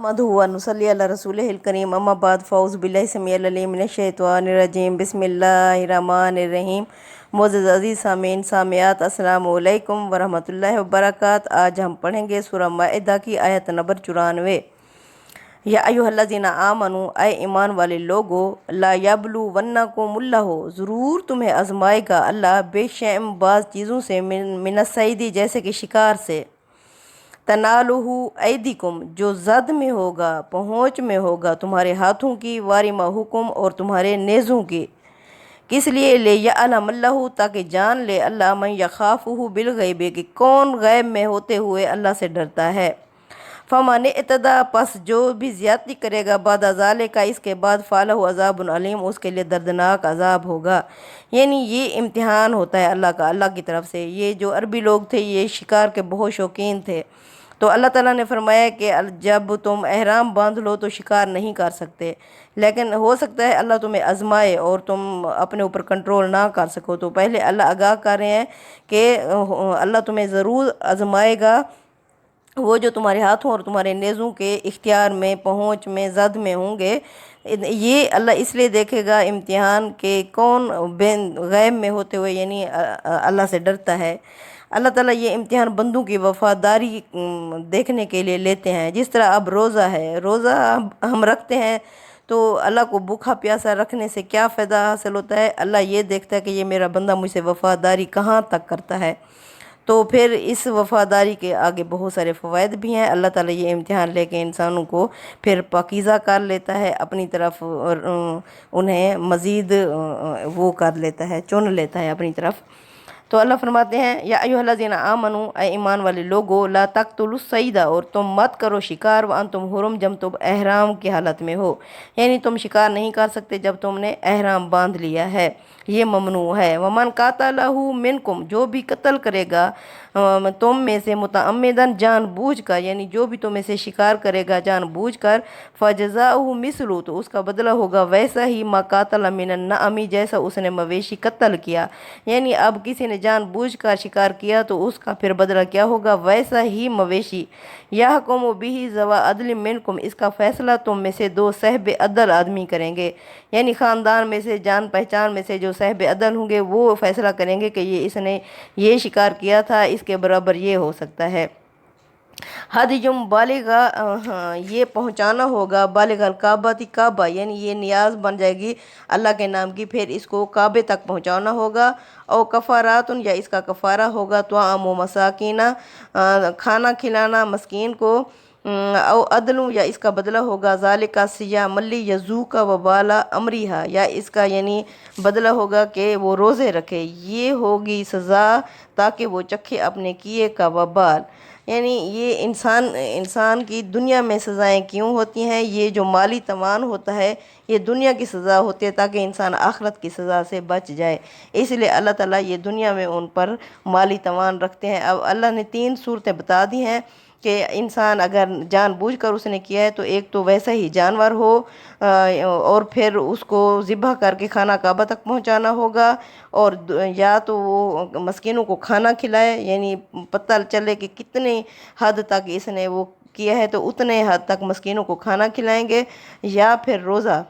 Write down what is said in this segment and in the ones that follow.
मधु व नुसल्ली अला रसूलिहिल करीम अम्मा बाद फ़ाउज़ बिल्लाहि समीअल अलीम मिनश शैतानिर रजीम बिस्मिल्लाहिर्रहमानिर्रहीम। मोअज़्ज़ज़ अज़ीज़ सामीन सामियात अस्सलामु अलैकुम व रहमतुल्लाहि व बरकातहू। आज हम पढ़ेंगे सूरह माइदा की आयत नंबर 94। या अय्युहल्लज़ीना आमनू, ऐ ईमान वाले लोगो, ला यबलुवन्नकुमुल्लाहु, ज़रूर तुम्हें आज़माएगा अल्लाह, बेशैम बाज़ चीज़ों से, मिनस्सैदी जैसे कि शिकार से, तनालुहु ऐदिकुम, जो जद में होगा, पहुँच में होगा तुम्हारे हाथों की, वारिमा हुकुम, और तुम्हारे नेज़ों की। किस लिए? ले यअलमल्लाहु, ताकि जान ले अल्लाह, मन यखाफुहु बिलगैब, कि कौन गैब में होते हुए अल्लाह से डरता है। फमन इत्तदा, पस जो भी ज़्यादती करेगा, बाद ज़ालिका, इसके बाद, फ़लहु अज़ाबुन अलीम, उसके लिए दर्दनाक अज़ाब होगा। यानी ये इम्तिहान होता है अल्लाह की तरफ से। ये जो अरबी लोग थे ये शिकार के बहुत शौकीन थे, तो अल्लाह ताला ने फरमाया कि जब तुम एहराम बांध लो तो शिकार नहीं कर सकते, लेकिन हो सकता है अल्लाह तुम्हें आजमाए और तुम अपने ऊपर कंट्रोल ना कर सको। तो पहले अल्लाह आगाह कर रहे हैं कि अल्लाह तुम्हें ज़रूर आजमाएगा, वो जो तुम्हारे हाथों और तुम्हारे नेज़ों के इख्तियार में, पहुँच में, ज़द में होंगे। ये अल्लाह इसलिए देखेगा इम्तिहान के कौन गैब में होते हुए यानी अल्लाह से डरता है। अल्लाह ताला ये इम्तिहान बंदों की वफ़ादारी देखने के लिए लेते हैं। जिस तरह अब रोज़ा है, रोज़ा हम रखते हैं तो अल्लाह को भूखा प्यासा रखने से क्या फ़ायदा हासिल होता है? अल्लाह ये देखता है कि ये मेरा बंदा मुझसे वफ़ादारी कहाँ तक करता है। तो फिर इस वफ़ादारी के आगे बहुत सारे फ़वाइद भी हैं। अल्लाह ताला ये इम्तिहान लेके इंसानों को फिर पाकीज़ा कर लेता है अपनी तरफ, और उन्हें मज़ीद वो कर लेता है, चुन लेता है अपनी तरफ। तो अल्लाह फरमाते हैं, या अय्युहल्लज़ीना आमनू, ऐ ईमान वाले लोगो, ला तक़तुलुस सईदा, और तुम मत करो शिकार, व अंतुम हुरुम, जब तुम एहराम की हालत में हो। यानी तुम शिकार नहीं कर सकते जब तुमने एहराम बांध लिया है, ये ममनू है। वमन कातलहु मिनकुम, जो भी कत्ल करेगा तुम में से, मुतअम्मिदन, जानबूझ कर, यानी जो भी तुम में से शिकार करेगा जानबूझ कर, फजज़ाउहु मिस्लु, तो उसका बदला होगा वैसा ही, मा कातल मिनन नअमी, जैसा उसने मवेशी कत्ल किया। यानी अब किसी ने जानबूझ कर शिकार किया तो उसका फिर बदला क्या होगा? वैसा ही मवेशी। यहकुमु बिही ज़वा अदलिम मिनकुम, इसका फ़ैसला तुम में से दो सहब अदल आदमी करेंगे। यानी ख़ानदान में से, जान पहचान में से जो सहब अदल होंगे वो फ़ैसला करेंगे कि इसने ये शिकार किया था, इसके बराबर ये हो सकता है। हदियुम बालिगा, हाँ, ये पहुँचाना होगा, बालिगल काबाती, काबा, यानी ये नियाज बन जाएगी अल्लाह के नाम की, फिर इसको काबे तक पहुँचाना होगा। और कफ़ारातुन, या इसका कफ़ारा होगा, त्वाअमु मसाकीना, खाना खिलाना मस्कीन को। और अदलू, या इसका बदला होगा, ज़ालिका सियामल्ली यज़ूका वबाला अमरिहा, या इसका यानी बदला होगा कि वो रोज़े रखे, ये होगी सज़ा ताकि वो चखे अपने किए का वबाल। यानी ये इंसान की दुनिया में सज़ाएं क्यों होती हैं? ये जो माली तवान होता है ये दुनिया की सज़ा होती है ताकि इंसान आखिरत की सज़ा से बच जाए, इसलिए अल्लाह ताला ये दुनिया में उन पर माली तवान रखते हैं। अब अल्लाह ने 3 सूरतें बता दी हैं कि इंसान अगर जानबूझकर उसने किया है तो एक तो वैसा ही जानवर हो, और फिर उसको ज़िबह करके खाना काबा तक पहुंचाना होगा, और या तो वो मस्कीनों को खाना खिलाए, यानी पता चले कि कितने हद तक इसने वो किया है तो उतने हद तक मस्कीनों को खाना खिलाएंगे, या फिर रोज़ा,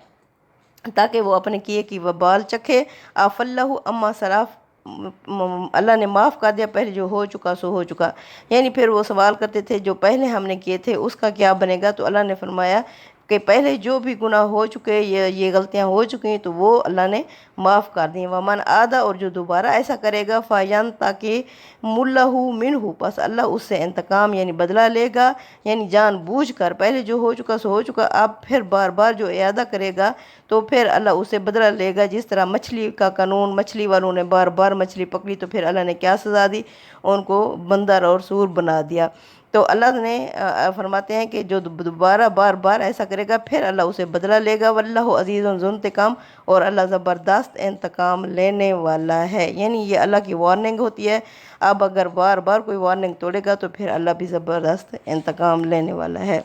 ताकि वो अपने किए की वबाल चखे। आफ़ल्लाहु अम्मा सलाफ़, अल्लाह ने माफ़ कर दिया, पहले जो हो चुका सो हो चुका। यानी फिर वो सवाल करते थे जो पहले हमने किए थे उसका क्या बनेगा? तो अल्लाह ने फरमाया कि पहले जो भी गुनाह हो चुके, ये गलतियां हो चुकी हैं, तो वो अल्लाह ने माफ़ कर दी। वमन आदा, और जो दोबारा ऐसा करेगा, फ़ायन, ताकि मुल्लहु मिनहु, बस अल्लाह उससे इंतकाम यानी बदला लेगा। यानी जानबूझ कर, पहले जो हो चुका सो हो चुका, अब फिर बार बार जो इयादा करेगा तो फिर अल्लाह उससे बदला लेगा। जिस तरह मछली का कानून, मछली वालों ने बार बार मछली पकड़ी तो फिर अल्लाह ने क्या सज़ा दी? उनको बंदर और सूर बना दिया। तो अल्लाह ने फरमाते हैं कि जो दोबारा बार बार ऐसा करेगा फिर अल्लाह उसे बदला लेगा। वल्लाहु अज़ीज़ुन ज़ुंतिक़ाम, और अल्लाह ज़बरदस्त इंतकाम लेने वाला है। यानी ये अल्लाह की वार्निंग होती है। अब अगर बार बार कोई वार्निंग तोड़ेगा तो फिर अल्लाह भी ज़बरदस्त इंतकाम लेने वाला है।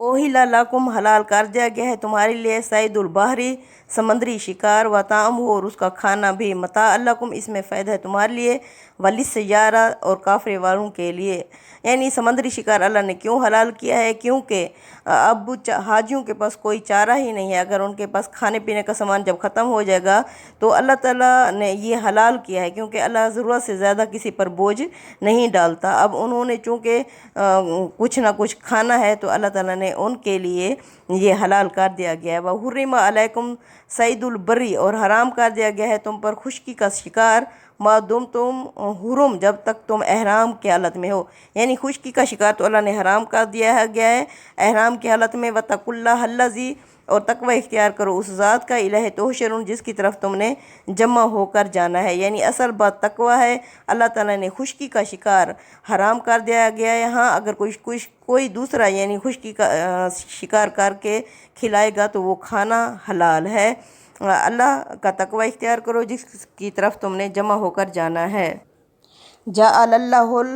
ओहिला लकुम हलाल कर दिया गया है तुम्हारे लिए सैदुल बहरी समंदरी शिकार व ताम और उसका खाना भी मता अल्लकुम इसमें फ़ायदा है तुम्हारे लिए वलिस सयारा और काफ़िले वालों के लिए। यानी समंदरी शिकार अल्लाह ने क्यों हलाल किया है, क्योंकि अब हाजियों के पास कोई चारा ही नहीं है। अगर उनके पास खाने पीने का सामान जब ख़त्म हो जाएगा तो अल्लाह ताला ने ये हलाल किया है, क्योंकि अल्लाह ज़रूरत से ज़्यादा किसी पर बोझ नहीं डालता। अब उन्होंने चूँकि कुछ ना कुछ खाना है तो अल्लाह ताला ने उनके लिए ये हलाल कर दिया गया है। वह हुर्रिमा अलैकुम सईदुल बर्री और हराम कर दिया गया है तुम पर खुश्की का शिकार मादुम तुम हुरुम जब तक तुम एहराम की हालत में हो। यानी खुश्की का शिकार तो अल्लाह ने हराम कर दिया गया है एहराम की हालत में। वतकुल्लाह अल्लज़ी और तकवा इख्तियार करो उस ज़ात का इलाह तोहशरून जिसकी तरफ तुमने जमा होकर जाना है। यानी असल बात तकवा है। अल्लाह ताला ने खुश्की का शिकार हराम कर दिया गया है। यहाँ अगर कोई दूसरा यानी खुश्की का शिकार करके खिलाएगा तो वो खाना हलाल है। अल्लाह का तकवा इख्तियार करो जिसकी तरफ तुमने जमा होकर जाना है। जाअलल्लाहुल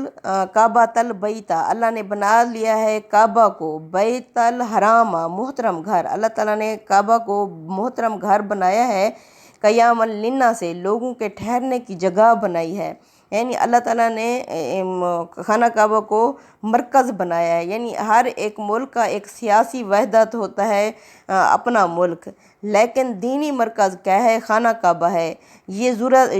काबातल बैता अल्लाह ने बना लिया है काबा को बैतल हरामा मोहतरम घर। अल्लाह ताला ने काबा को मोहतरम घर बनाया है। क़यामल लिन्ना से लोगों के ठहरने की जगह बनाई है। यानी अल्लाह ताला ने खाना काबा को मरकज़ बनाया है। यानी हर एक मुल्क का एक सियासी वहदत होता है अपना मुल्क, लेकिन दीनी मरकज़ क्या है, खाना काबा है। ये ज़रूरत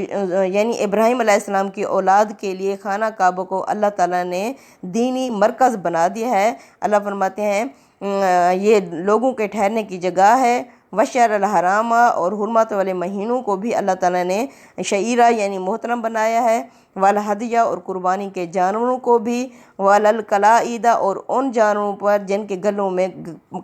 यानी इब्राहीम अलैहिस्सलाम की औलाद के लिए खाना काबा को अल्लाह ताला ने दीनी मरकज़ बना दिया है। अल्लाह फरमाते हैं ये लोगों के ठहरने की जगह है। वशहरल हरामा और हुर्मत वाले महीनों को भी अल्लाह ताला ने शईरा यानी मोहतरम बनाया है। वाल हदिया और कुर्बानी के जानवरों को भी, वालल कलाईदा और उन जानवरों पर जिनके गलों में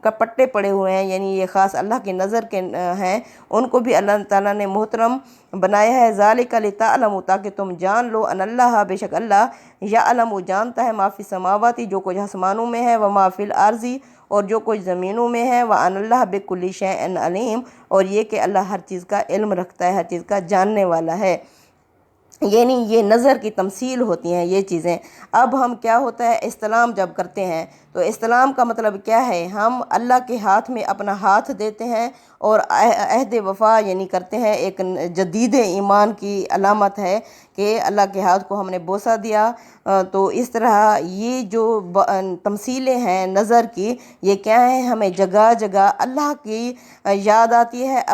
कपट्टे पड़े हुए हैं यानी ये ख़ास अल्लाह की नज़र के हैं, उनको भी अल्लाह ताला ने मोहतरम बनाया है। ज़ालिका लिताअलमु ताकि तुम जान लो अनल्लाह बेशक अल्लाह याअलमु जानता है माफ़ी समावाती जो कुछ आसमानों में है, व माफ़िल आर्ज़ी और जो कुछ ज़मीनों में है, व अनल्लाह बिकुल्लि शैइन अलीम और ये कि अल्लाह हर चीज़ का इल्म रखता है, हर चीज़ का जानने वाला है। यानी ये नज़र की तमसील होती हैं ये चीज़ें। अब हम क्या होता है इस्लाम जब करते हैं तो इस्लाम का मतलब क्या है, हम अल्लाह के हाथ में अपना हाथ देते हैं और अहद वफ़ा यानी करते हैं। एक जदीद ईमान की अलामत है कि अल्लाह के हाथ को हमने बोसा दिया। तो इस तरह ये जो तमसीलें हैं नज़र की, ये क्या है, हमें जगह जगह अल्लाह की याद आती है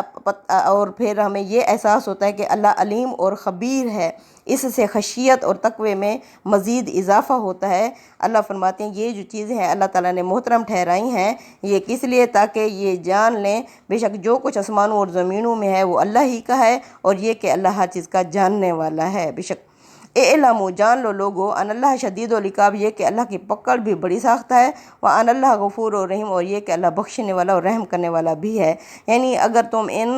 और फिर हमें ये एहसास होता है कि अल्लाह अलीम और ख़बीर है। इससे खशियत और तक़वे में मज़ीद इजाफ़ा होता है। अल्लाह फरमाते हैं ये जो चीज़ें हैं अल्लाह ताला ने मोहतरम ठहराई हैं, ये किस लिए, ताकि ये जान लें बेशक जो कुछ आसमानों और ज़मीनों में है वो अल्लाह ही का है और ये कि अल्लाह हर चीज़ का जानने वाला है। बेशक एलामो जान लो लोगो अनल्लाह शदीदुल इक़ाब ये कि अल्लाह की पकड़ भी बड़ी सख्त है। व अनल्लाह गफूर और रहीम और ये कि अल्लाह बख्शने वाला और रहम करने वाला भी है। यानी अगर तुम इन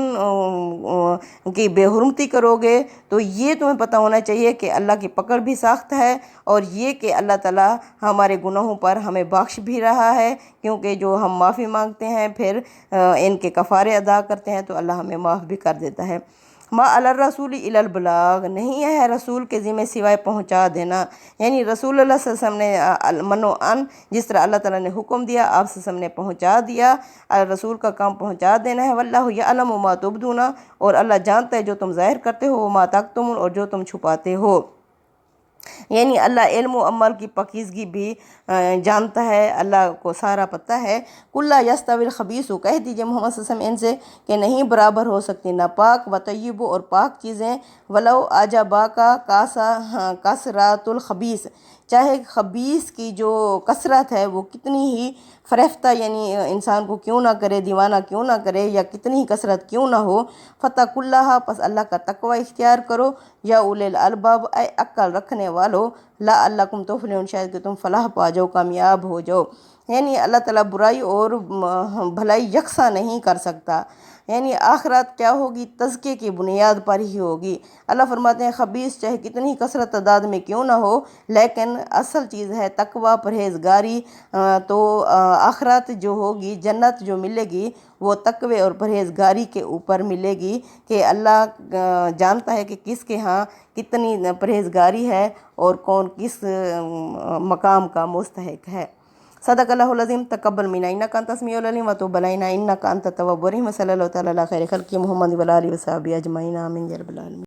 की बेहुरमती करोगे तो ये तुम्हें पता होना चाहिए कि अल्लाह की पकड़ भी सख्त है और ये कि अल्लाह ताला हमारे गुनाहों पर हमें बख्श भी रहा है, क्योंकि जो हम माफ़ी मांगते हैं फिर इनके कफ़ारे अदा करते हैं तो अल्लाह हमें माफ़ भी कर देता है। मा अला रसूल इलल बलाग नहीं है रसूल के ज़िम्मे सिवाय पहुँचा देना। यानी रसूल अल्लाह सल्लल्लाहु अलैहि वसल्लम ने मनो अन जिस तरह अल्लाह ताला ने हुक्म दिया आप सबने पहुँचा दिया। रसूल का काम पहुँचा देना है। वल्लाहु यअलमु मा तुबदूना और अल्लाह जानता है जो तुम ज़ाहिर करते हो, मा तक्तुमून और जो तुम छुपाते हो। यानी अल्लाह इल्म व अमल की पाकीज़गी भी जानता है, अल्लाह को सारा पता है। कुल्ला यस्तविल खबीस कह दीजिए मोहम्मद सल्लल्लाहु अलैहि वसल्लम इनसे कि नहीं बराबर हो सकती नापाक व तय्यिब और पाक चीज़ें। वलो आजबा का कसरातुल खबीस चाहे खबीस की जो कसरत है वो कितनी ही फ़रेफ्ता यानी इंसान को क्यों ना करे, दीवाना क्यों ना करे या कितनी ही कसरत क्यों ना हो। फ़तकुल्लाह पस अल्लाह का तकवा इख्तियार करो या उलिल अलबाब अक्ल रखने वालों लअल्लकुम तुफ़्लिहून शायद कि तुम फलाह पा जाओ, कामयाब हो जाओ। यानी अल्लाह ताला बुराई और भलाई यकसा नहीं कर सकता। यानी आखिरत क्या होगी, तज़किये की बुनियाद पर ही होगी। अल्लाह फरमाते हैं खबीस चाहे कितनी कसरत तादाद में क्यों ना हो लेकिन असल चीज़ है तकवा परहेज़गारी। तो आखिरत जो होगी, जन्नत जो मिलेगी वो तकवे और परहेज़गारी के ऊपर मिलेगी कि अल्लाह जानता है कि किसके यहाँ कितनी परहेज़गारी है और कौन किस मकाम का मुस्तहिक है। صدق اللہ العظیم تقبل منا انک انت السمیع العلیم وتب علینا انک انت التواب الرحیم صلی اللہ تعالی علی خیر خلق محمد و علی وصحبہ اجمعین آمین یا رب العالمین.